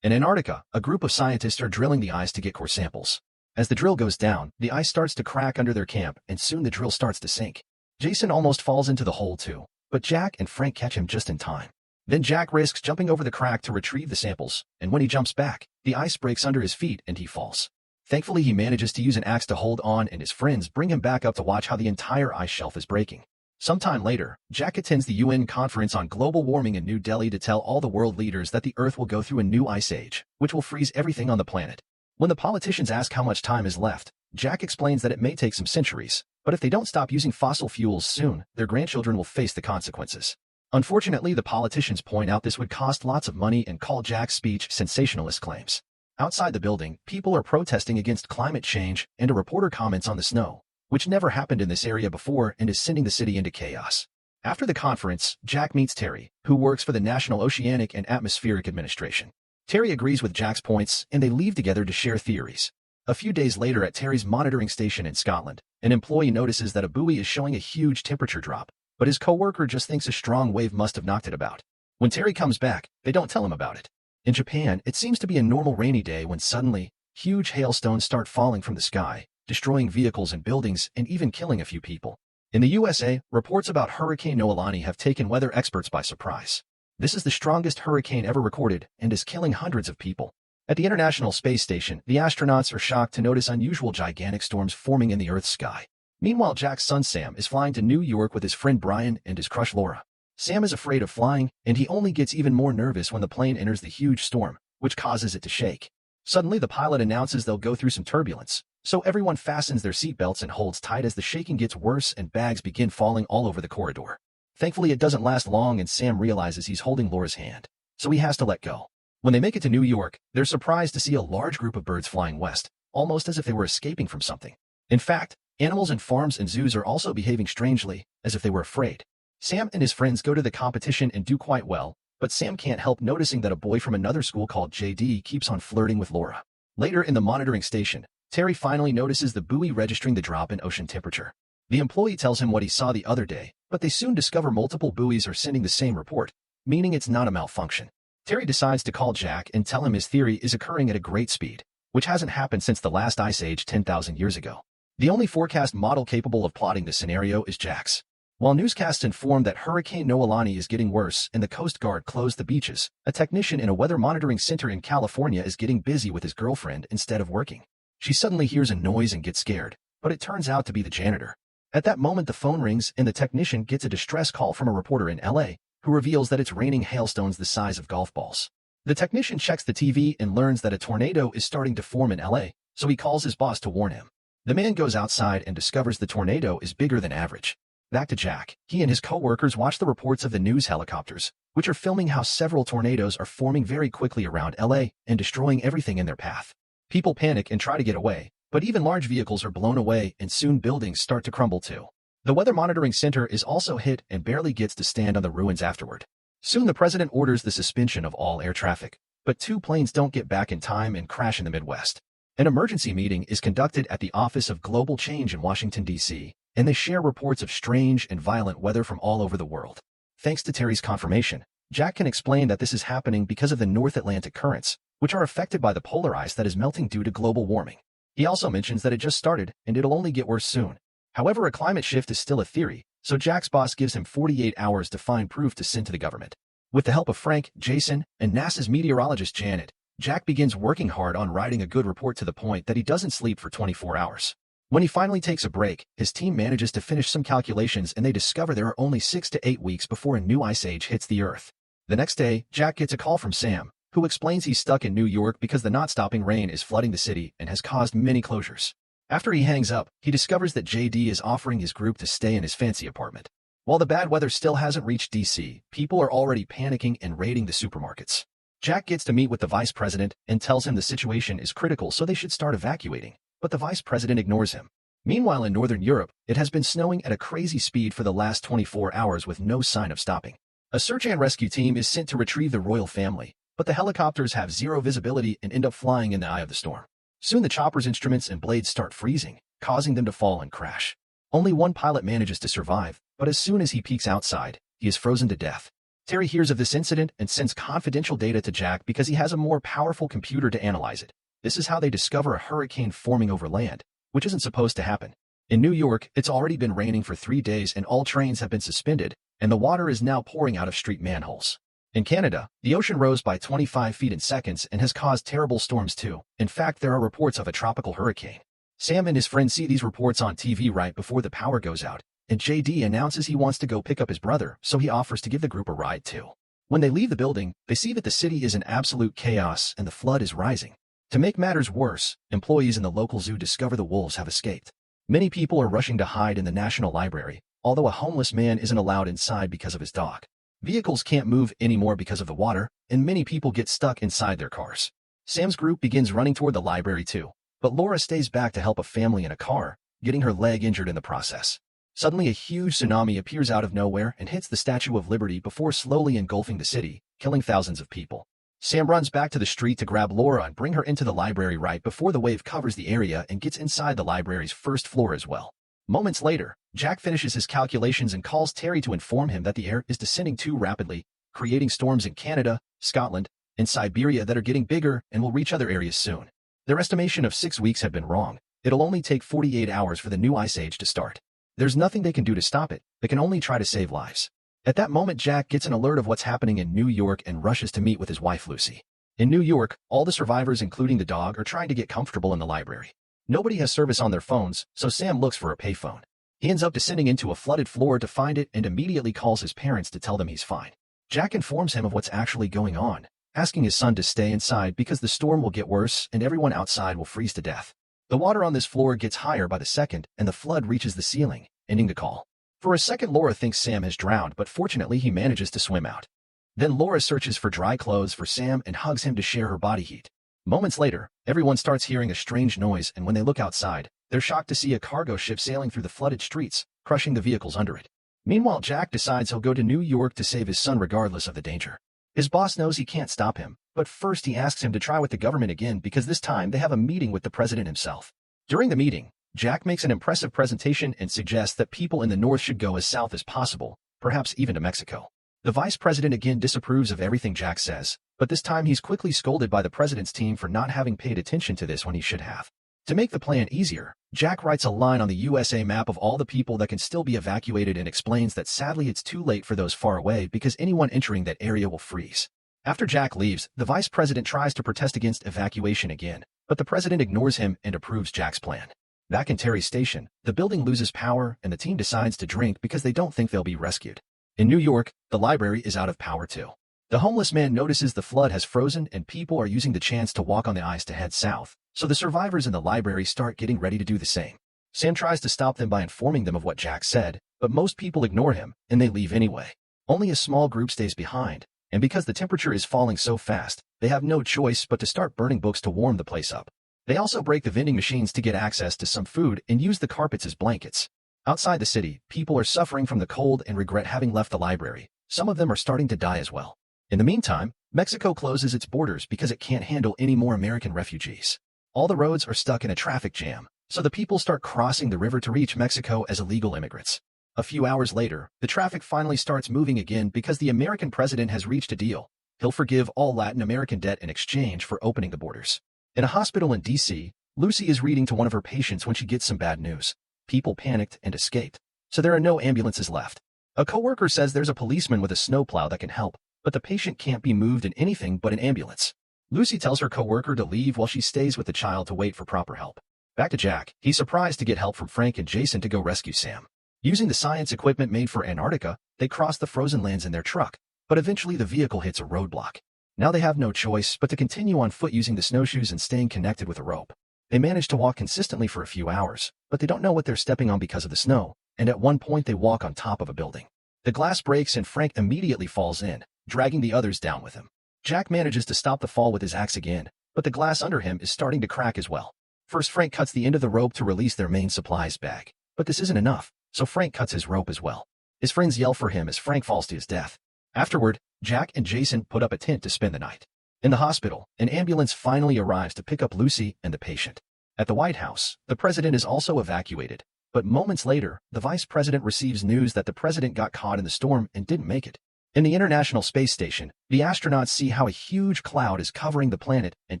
In Antarctica, a group of scientists are drilling the ice to get core samples. As the drill goes down, the ice starts to crack under their camp, and soon the drill starts to sink. Jason almost falls into the hole too, but Jack and Frank catch him just in time. Then Jack risks jumping over the crack to retrieve the samples, and when he jumps back, the ice breaks under his feet and he falls. Thankfully, he manages to use an axe to hold on, and his friends bring him back up to watch how the entire ice shelf is breaking. Sometime later, Jack attends the UN conference on global warming in New Delhi to tell all the world leaders that the Earth will go through a new ice age, which will freeze everything on the planet. When the politicians ask how much time is left, Jack explains that it may take some centuries, but if they don't stop using fossil fuels soon, their grandchildren will face the consequences. Unfortunately, the politicians point out this would cost lots of money and call Jack's speech sensationalist claims. Outside the building, people are protesting against climate change, and a reporter comments on the snow, which never happened in this area before and is sending the city into chaos. After the conference, Jack meets Terry, who works for the National Oceanic and Atmospheric Administration. Terry agrees with Jack's points, and they leave together to share theories. A few days later at Terry's monitoring station in Scotland, an employee notices that a buoy is showing a huge temperature drop, but his coworker just thinks a strong wave must have knocked it about. When Terry comes back, they don't tell him about it. In Japan, it seems to be a normal rainy day when suddenly, huge hailstones start falling from the sky, destroying vehicles and buildings and even killing a few people. In the USA, reports about Hurricane Noelani have taken weather experts by surprise. This is the strongest hurricane ever recorded and is killing hundreds of people. At the International Space Station, the astronauts are shocked to notice unusual gigantic storms forming in the Earth's sky. Meanwhile, Jack's son Sam is flying to New York with his friend Brian and his crush Laura. Sam is afraid of flying, and he only gets even more nervous when the plane enters the huge storm, which causes it to shake. Suddenly, the pilot announces they'll go through some turbulence, so everyone fastens their seatbelts and holds tight as the shaking gets worse and bags begin falling all over the corridor. Thankfully, it doesn't last long and Sam realizes he's holding Laura's hand, so he has to let go. When they make it to New York, they're surprised to see a large group of birds flying west, almost as if they were escaping from something. In fact, animals in farms and zoos are also behaving strangely, as if they were afraid. Sam and his friends go to the competition and do quite well, but Sam can't help noticing that a boy from another school called JD keeps on flirting with Laura. Later in the monitoring station, Terry finally notices the buoy registering the drop in ocean temperature. The employee tells him what he saw the other day, but they soon discover multiple buoys are sending the same report, meaning it's not a malfunction. Terry decides to call Jack and tell him his theory is occurring at a great speed, which hasn't happened since the last ice age 10,000 years ago. The only forecast model capable of plotting this scenario is Jack's. While newscasts inform that Hurricane Noelani is getting worse and the Coast Guard closed the beaches, a technician in a weather monitoring center in California is getting busy with his girlfriend instead of working. She suddenly hears a noise and gets scared, but it turns out to be the janitor. At that moment, the phone rings and the technician gets a distress call from a reporter in LA, who reveals that it's raining hailstones the size of golf balls. The technician checks the TV and learns that a tornado is starting to form in LA, so he calls his boss to warn him. The man goes outside and discovers the tornado is bigger than average. Back to Jack. He and his co-workers watch the reports of the news helicopters, which are filming how several tornadoes are forming very quickly around LA and destroying everything in their path. People panic and try to get away, but even large vehicles are blown away and soon buildings start to crumble too. The Weather Monitoring Center is also hit and barely gets to stand on the ruins afterward. Soon the president orders the suspension of all air traffic, but two planes don't get back in time and crash in the Midwest. An emergency meeting is conducted at the Office of Global Change in Washington, D.C., and they share reports of strange and violent weather from all over the world. Thanks to Terry's confirmation, Jack can explain that this is happening because of the North Atlantic currents, which are affected by the polar ice that is melting due to global warming. He also mentions that it just started, and it'll only get worse soon. However, a climate shift is still a theory, so Jack's boss gives him 48 hours to find proof to send to the government. With the help of Frank, Jason, and NASA's meteorologist Janet, Jack begins working hard on writing a good report to the point that he doesn't sleep for 24 hours. When he finally takes a break, his team manages to finish some calculations and they discover there are only 6 to 8 weeks before a new ice age hits the Earth. The next day, Jack gets a call from Sam, who explains he's stuck in New York because the not-stopping rain is flooding the city and has caused many closures. After he hangs up, he discovers that JD is offering his group to stay in his fancy apartment. While the bad weather still hasn't reached DC, people are already panicking and raiding the supermarkets. Jack gets to meet with the vice president and tells him the situation is critical so they should start evacuating, but the vice president ignores him. Meanwhile, in Northern Europe, it has been snowing at a crazy speed for the last 24 hours with no sign of stopping. A search and rescue team is sent to retrieve the royal family, but the helicopters have zero visibility and end up flying in the eye of the storm. Soon the chopper's instruments and blades start freezing, causing them to fall and crash. Only one pilot manages to survive, but as soon as he peeks outside, he is frozen to death. Terry hears of this incident and sends confidential data to Jack because he has a more powerful computer to analyze it. This is how they discover a hurricane forming over land, which isn't supposed to happen. In New York, it's already been raining for 3 days and all trains have been suspended, and the water is now pouring out of street manholes. In Canada, the ocean rose by 25 feet in seconds and has caused terrible storms too. In fact, there are reports of a tropical hurricane. Sam and his friend see these reports on TV right before the power goes out, and JD announces he wants to go pick up his brother, so he offers to give the group a ride too. When they leave the building, they see that the city is in absolute chaos and the flood is rising. To make matters worse, employees in the local zoo discover the wolves have escaped. Many people are rushing to hide in the National Library, although a homeless man isn't allowed inside because of his dog. Vehicles can't move anymore because of the water, and many people get stuck inside their cars. Sam's group begins running toward the library too, but Laura stays back to help a family in a car, getting her leg injured in the process. Suddenly a huge tsunami appears out of nowhere and hits the Statue of Liberty before slowly engulfing the city, killing thousands of people. Sam runs back to the street to grab Laura and bring her into the library right before the wave covers the area and gets inside the library's first floor as well. Moments later, Jack finishes his calculations and calls Terry to inform him that the air is descending too rapidly, creating storms in Canada, Scotland, and Siberia that are getting bigger and will reach other areas soon. Their estimation of 6 weeks had been wrong. It'll only take 48 hours for the new ice age to start. There's nothing they can do to stop it. They can only try to save lives. At that moment, Jack gets an alert of what's happening in New York and rushes to meet with his wife Lucy. In New York, all the survivors, including the dog, are trying to get comfortable in the library. Nobody has service on their phones, so Sam looks for a payphone. He ends up descending into a flooded floor to find it and immediately calls his parents to tell them he's fine. Jack informs him of what's actually going on, asking his son to stay inside because the storm will get worse and everyone outside will freeze to death. The water on this floor gets higher by the second, and the flood reaches the ceiling, ending the call. For a second, Laura thinks Sam has drowned, but fortunately he manages to swim out. Then Laura searches for dry clothes for Sam and hugs him to share her body heat. Moments later, everyone starts hearing a strange noise, and when they look outside, they're shocked to see a cargo ship sailing through the flooded streets, crushing the vehicles under it. Meanwhile, Jack decides he'll go to New York to save his son regardless of the danger. His boss knows he can't stop him, but first he asks him to try with the government again because this time they have a meeting with the president himself. During the meeting, Jack makes an impressive presentation and suggests that people in the north should go as south as possible, perhaps even to Mexico. The vice president again disapproves of everything Jack says, but this time he's quickly scolded by the president's team for not having paid attention to this when he should have. To make the plan easier, Jack writes a line on the USA map of all the people that can still be evacuated and explains that sadly it's too late for those far away because anyone entering that area will freeze. After Jack leaves, the vice president tries to protest against evacuation again, but the president ignores him and approves Jack's plan. Back in Terry's station, the building loses power and the team decides to drink because they don't think they'll be rescued. In New York, the library is out of power too. The homeless man notices the flood has frozen and people are using the chance to walk on the ice to head south, so the survivors in the library start getting ready to do the same. Sam tries to stop them by informing them of what Jack said, but most people ignore him and they leave anyway. Only a small group stays behind, and because the temperature is falling so fast, they have no choice but to start burning books to warm the place up. They also break the vending machines to get access to some food and use the carpets as blankets. Outside the city, people are suffering from the cold and regret having left the library. Some of them are starting to die as well. In the meantime, Mexico closes its borders because it can't handle any more American refugees. All the roads are stuck in a traffic jam, so the people start crossing the river to reach Mexico as illegal immigrants. A few hours later, the traffic finally starts moving again because the American president has reached a deal. He'll forgive all Latin American debt in exchange for opening the borders. In a hospital in D.C., Lucy is reading to one of her patients when she gets some bad news. People panicked and escaped, so there are no ambulances left. A coworker says there's a policeman with a snowplow that can help, but the patient can't be moved in anything but an ambulance. Lucy tells her coworker to leave while she stays with the child to wait for proper help. Back to Jack. He's surprised to get help from Frank and Jason to go rescue Sam. Using the science equipment made for Antarctica, they cross the frozen lands in their truck, but eventually the vehicle hits a roadblock. Now they have no choice but to continue on foot using the snowshoes and staying connected with a rope. They manage to walk consistently for a few hours, but they don't know what they're stepping on because of the snow, and at one point they walk on top of a building. The glass breaks and Frank immediately falls in, dragging the others down with him. Jack manages to stop the fall with his axe again, but the glass under him is starting to crack as well. First, Frank cuts the end of the rope to release their main supplies bag, but this isn't enough, so Frank cuts his rope as well. His friends yell for him as Frank falls to his death. Afterward, Jack and Jason put up a tent to spend the night. In the hospital, an ambulance finally arrives to pick up Lucy and the patient. At the White House, the president is also evacuated, but moments later, the vice president receives news that the president got caught in the storm and didn't make it. In the International Space Station, the astronauts see how a huge cloud is covering the planet and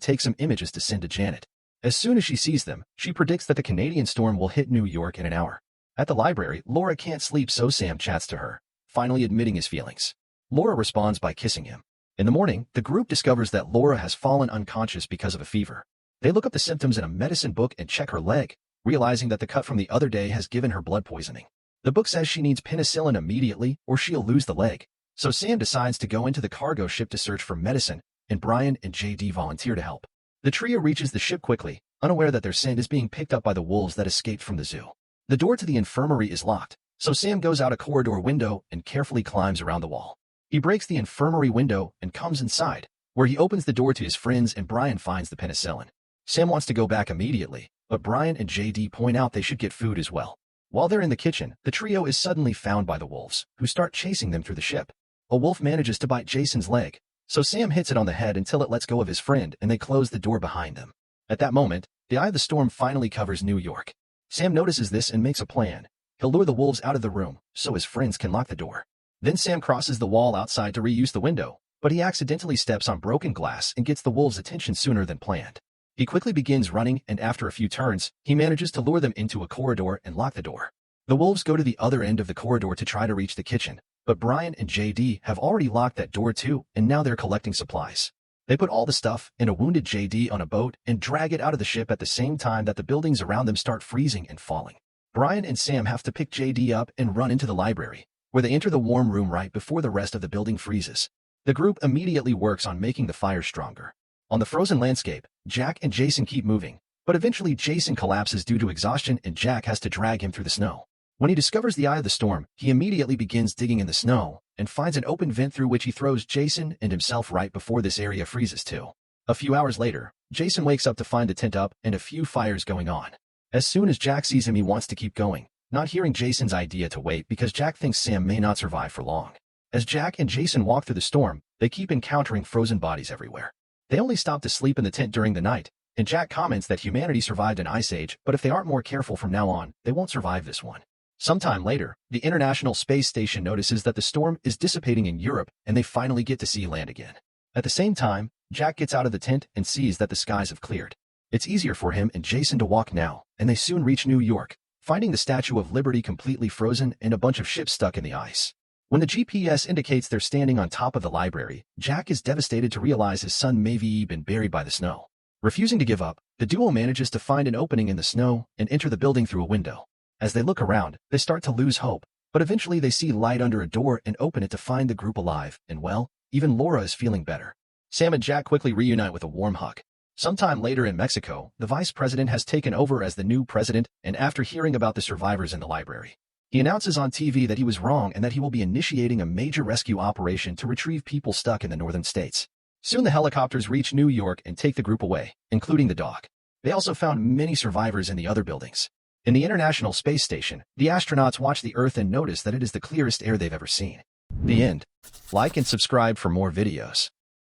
take some images to send to Janet. As soon as she sees them, she predicts that the Canadian storm will hit New York in an hour. At the library, Laura can't sleep, so Sam chats to her, finally admitting his feelings. Laura responds by kissing him. In the morning, the group discovers that Laura has fallen unconscious because of a fever. They look up the symptoms in a medicine book and check her leg, realizing that the cut from the other day has given her blood poisoning. The book says she needs penicillin immediately or she'll lose the leg. So Sam decides to go into the cargo ship to search for medicine, and Brian and JD volunteer to help. The trio reaches the ship quickly, unaware that their scent is being picked up by the wolves that escaped from the zoo. The door to the infirmary is locked, so Sam goes out a corridor window and carefully climbs around the wall. He breaks the infirmary window and comes inside, where he opens the door to his friends and Brian finds the penicillin. Sam wants to go back immediately, but Brian and JD point out they should get food as well. While they're in the kitchen, the trio is suddenly found by the wolves, who start chasing them through the ship. A wolf manages to bite Jason's leg, so Sam hits it on the head until it lets go of his friend and they close the door behind them. At that moment, the eye of the storm finally covers New York. Sam notices this and makes a plan. He'll lure the wolves out of the room, so his friends can lock the door. Then Sam crosses the wall outside to reuse the window, but he accidentally steps on broken glass and gets the wolves' attention sooner than planned. He quickly begins running, and after a few turns, he manages to lure them into a corridor and lock the door. The wolves go to the other end of the corridor to try to reach the kitchen, but Brian and JD have already locked that door too, and now they're collecting supplies. They put all the stuff and a wounded JD on a boat and drag it out of the ship at the same time that the buildings around them start freezing and falling. Brian and Sam have to pick JD up and run into the library, where they enter the warm room right before the rest of the building freezes. The group immediately works on making the fire stronger. On the frozen landscape, Jack and Jason keep moving, but eventually Jason collapses due to exhaustion and Jack has to drag him through the snow. When he discovers the eye of the storm, he immediately begins digging in the snow and finds an open vent through which he throws Jason and himself right before this area freezes too. A few hours later, Jason wakes up to find the tent up and a few fires going on. As soon as Jack sees him, he wants to keep going, not hearing Jason's idea to wait because Jack thinks Sam may not survive for long. As Jack and Jason walk through the storm, they keep encountering frozen bodies everywhere. They only stop to sleep in the tent during the night, and Jack comments that humanity survived an ice age, but if they aren't more careful from now on, they won't survive this one. Sometime later, the International Space Station notices that the storm is dissipating in Europe and they finally get to see land again. At the same time, Jack gets out of the tent and sees that the skies have cleared. It's easier for him and Jason to walk now, and they soon reach New York, finding the Statue of Liberty completely frozen and a bunch of ships stuck in the ice. When the GPS indicates they're standing on top of the library, Jack is devastated to realize his son may have been buried by the snow. Refusing to give up, the duo manages to find an opening in the snow and enter the building through a window. As they look around, they start to lose hope, but eventually they see light under a door and open it to find the group alive, and well, even Laura is feeling better. Sam and Jack quickly reunite with a warm hug. Sometime later in Mexico, the vice president has taken over as the new president, and after hearing about the survivors in the library, he announces on TV that he was wrong and that he will be initiating a major rescue operation to retrieve people stuck in the northern states. Soon the helicopters reach New York and take the group away, including the dog. They also found many survivors in the other buildings. In the International Space Station, the astronauts watch the Earth and notice that it is the clearest air they've ever seen. The end. Like and subscribe for more videos.